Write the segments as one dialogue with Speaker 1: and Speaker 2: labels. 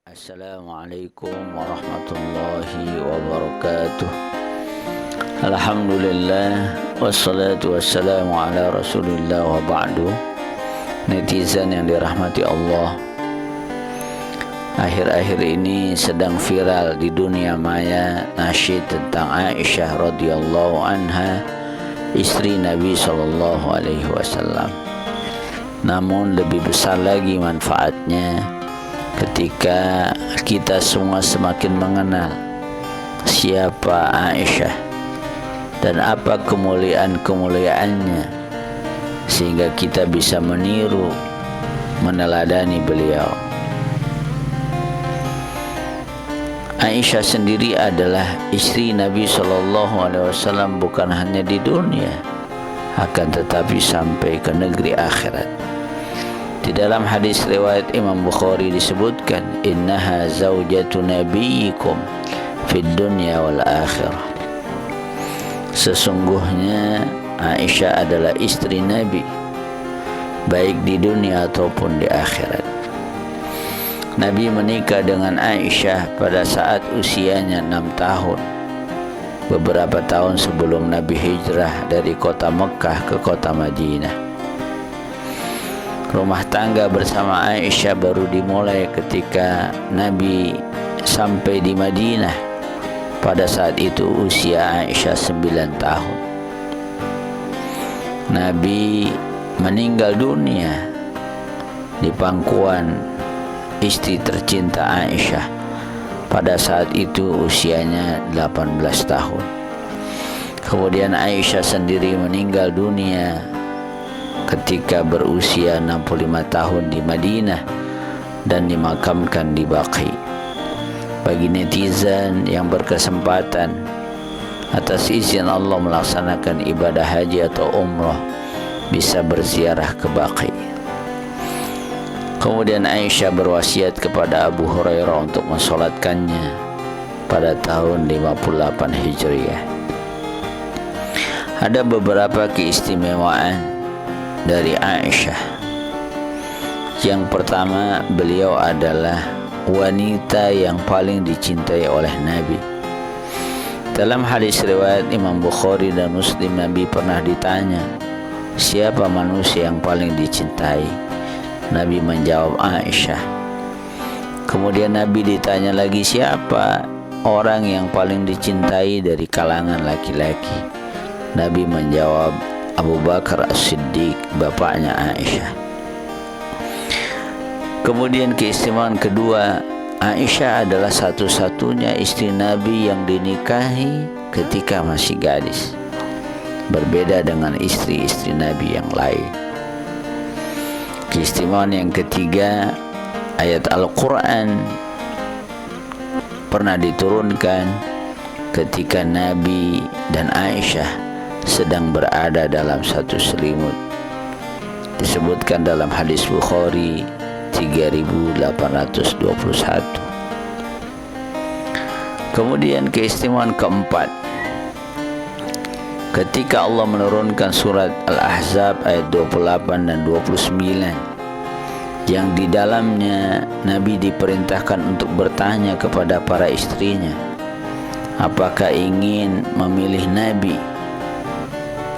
Speaker 1: Assalamualaikum warahmatullahi wabarakatuh. Alhamdulillah wassalatu wassalamu ala rasulillah wa ba'du. Netizen yang dirahmati Allah, akhir-akhir ini sedang viral di dunia maya nasyid tentang Aisyah radhiyallahu anha, istri Nabi sallallahu alaihi wasallam. Namun lebih besar lagi manfaatnya ketika kita semua semakin mengenal siapa Aisyah dan apa kemuliaan-kemuliaannya, sehingga kita bisa meniru, meneladani beliau. Aisyah sendiri adalah istri Nabi SAW bukan hanya di dunia, akan tetapi sampai ke negeri akhirat. Di dalam hadis riwayat Imam Bukhari disebutkan, innaha zaujatu nabiyyikum fid dunya wal akhirah. Sesungguhnya Aisyah adalah istri Nabi, baik di dunia ataupun di akhirat. Nabi menikah dengan Aisyah pada saat usianya 6 tahun, beberapa tahun sebelum Nabi hijrah dari kota Mekah ke kota Madinah. Rumah tangga bersama Aisyah baru dimulai ketika Nabi sampai di Madinah. Pada saat itu usia Aisyah 9 tahun. Nabi meninggal dunia di pangkuan istri tercinta Aisyah. Pada saat itu usianya 18 tahun. Kemudian Aisyah sendiri meninggal dunia ketika berusia 65 tahun di Madinah dan dimakamkan di Baqi. Bagi netizen yang berkesempatan atas izin Allah melaksanakan ibadah haji atau umrah, bisa berziarah ke Baqi. Kemudian Aisyah berwasiat kepada Abu Hurairah untuk mensolatkannya pada tahun 58 Hijriah. Ada beberapa keistimewaan dari Aisyah. Yang pertama, beliau adalah wanita yang paling dicintai oleh Nabi. Dalam hadis riwayat Imam Bukhari dan Muslim, Nabi pernah ditanya, siapa manusia yang paling dicintai? Nabi menjawab, Aisyah. Kemudian Nabi ditanya lagi, siapa orang yang paling dicintai dari kalangan laki-laki? Nabi menjawab, Abu Bakar As-Siddiq, bapaknya Aisyah. Kemudian keistimewaan kedua, Aisyah adalah satu-satunya istri Nabi yang dinikahi ketika masih gadis, berbeda dengan istri-istri Nabi yang lain. Keistimewaan yang ketiga, ayat Al-Quran pernah diturunkan ketika Nabi dan Aisyah sedang berada dalam satu selimut. Disebutkan dalam hadis Bukhari 3821. Kemudian keistimewaan keempat, ketika Allah menurunkan surat Al-Ahzab ayat 28 dan 29, yang di dalamnya Nabi diperintahkan untuk bertanya kepada para istrinya, apakah ingin memilih Nabi,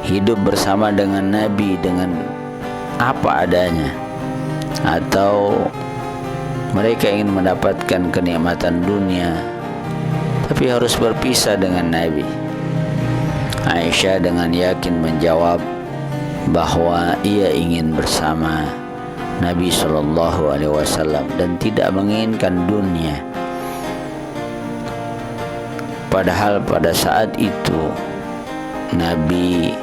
Speaker 1: hidup bersama dengan Nabi dengan apa adanya, atau mereka ingin mendapatkan kenikmatan dunia tapi harus berpisah dengan Nabi. Aisyah dengan yakin menjawab bahwa ia ingin bersama Nabi SAW dan tidak menginginkan dunia. Padahal pada saat itu Nabi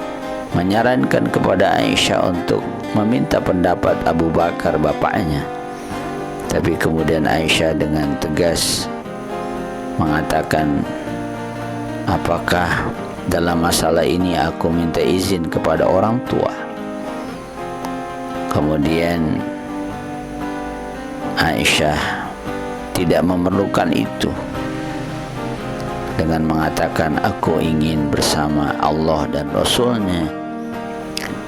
Speaker 1: menyarankan kepada Aisyah untuk meminta pendapat Abu Bakar, bapaknya. Tapi kemudian Aisyah dengan tegas mengatakan, apakah dalam masalah ini aku minta izin kepada orang tua? Kemudian Aisyah tidak memerlukan itu, dengan mengatakan, aku ingin bersama Allah dan Rasulnya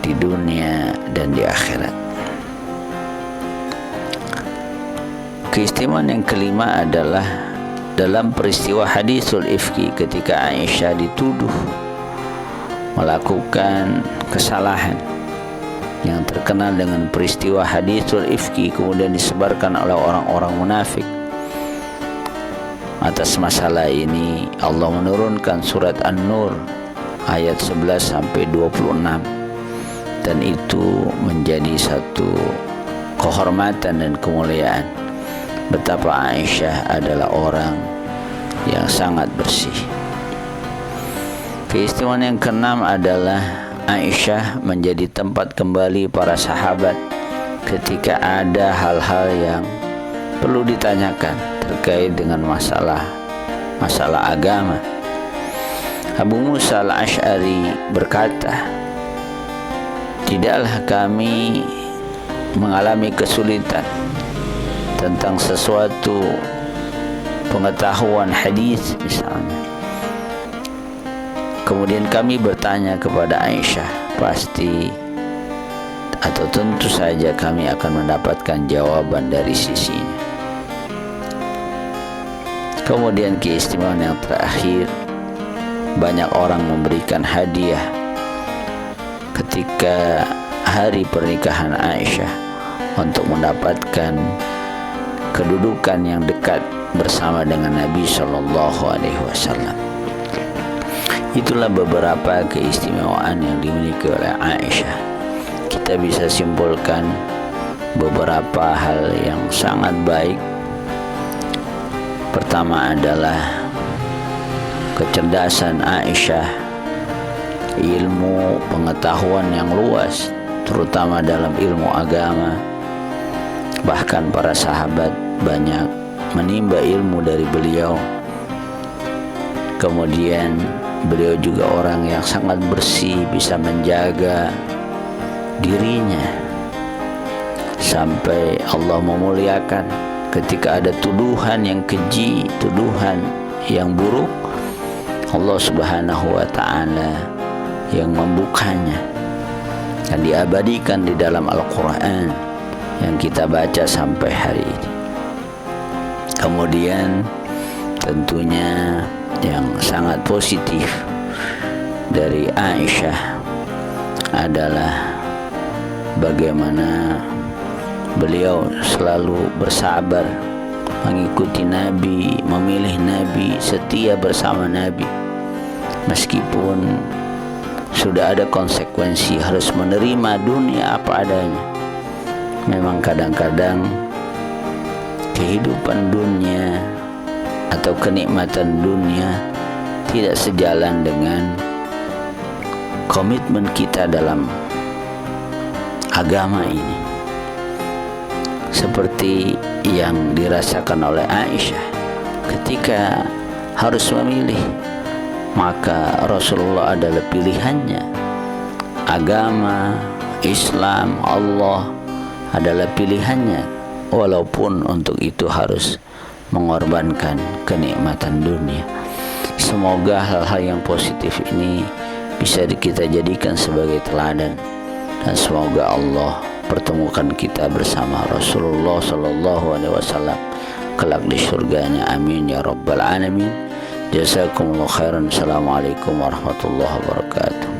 Speaker 1: di dunia dan di akhirat. Keistimewaan yang kelima adalah dalam peristiwa hadisul ifki, ketika Aisyah dituduh melakukan kesalahan yang terkenal dengan peristiwa hadisul ifki, kemudian disebarkan oleh orang-orang munafik. Atas masalah ini Allah menurunkan surat An-Nur ayat 11 sampai 26, dan itu menjadi satu kehormatan dan kemuliaan betapa Aisyah adalah orang yang sangat bersih. Keistimewaan yang keenam adalah Aisyah menjadi tempat kembali para sahabat ketika ada hal-hal yang perlu ditanyakan terkait dengan masalah agama. Abu Musa al-Ash'ari berkata, tidaklah kami mengalami kesulitan tentang sesuatu pengetahuan hadis misalnya, kemudian kami bertanya kepada Aisyah, pasti atau tentu saja kami akan mendapatkan jawaban dari sisinya. Kemudian keistimewaan yang terakhir, banyak orang memberikan hadiah ketika hari pernikahan Aisyah untuk mendapatkan kedudukan yang dekat bersama dengan Nabi SAW. Itulah beberapa keistimewaan yang dimiliki oleh Aisyah. Kita bisa simpulkan beberapa hal yang sangat baik. Pertama adalah kecerdasan Aisyah, ilmu pengetahuan yang luas, terutama dalam ilmu agama. Bahkan para sahabat banyak menimba ilmu dari beliau. Kemudian beliau juga orang yang sangat bersih, bisa menjaga dirinya sampai Allah memuliakan. Ketika ada tuduhan yang keji, tuduhan yang buruk, Allah Subhanahu wa ta'ala yang membukanya dan diabadikan di dalam Al-Quran yang kita baca sampai hari ini. Kemudian tentunya yang sangat positif dari Aisyah adalah bagaimana beliau selalu bersabar mengikuti Nabi, memilih Nabi, setia bersama Nabi, meskipun sudah ada konsekuensi harus menerima dunia apa adanya. Memang kadang-kadang kehidupan dunia atau kenikmatan dunia tidak sejalan dengan komitmen kita dalam agama ini, seperti yang dirasakan oleh Aisyah ketika harus memilih, maka Rasulullah adalah pilihannya. Agama Islam, Allah adalah pilihannya, walaupun untuk itu harus mengorbankan kenikmatan dunia. Semoga hal-hal yang positif ini bisa kita jadikan sebagai teladan, dan semoga Allah pertemukan kita bersama Rasulullah SAW kelak di surganya. Amin ya rabbal alamin. Jazakumullah khairan. Assalamualaikum warahmatullahi wabarakatuh.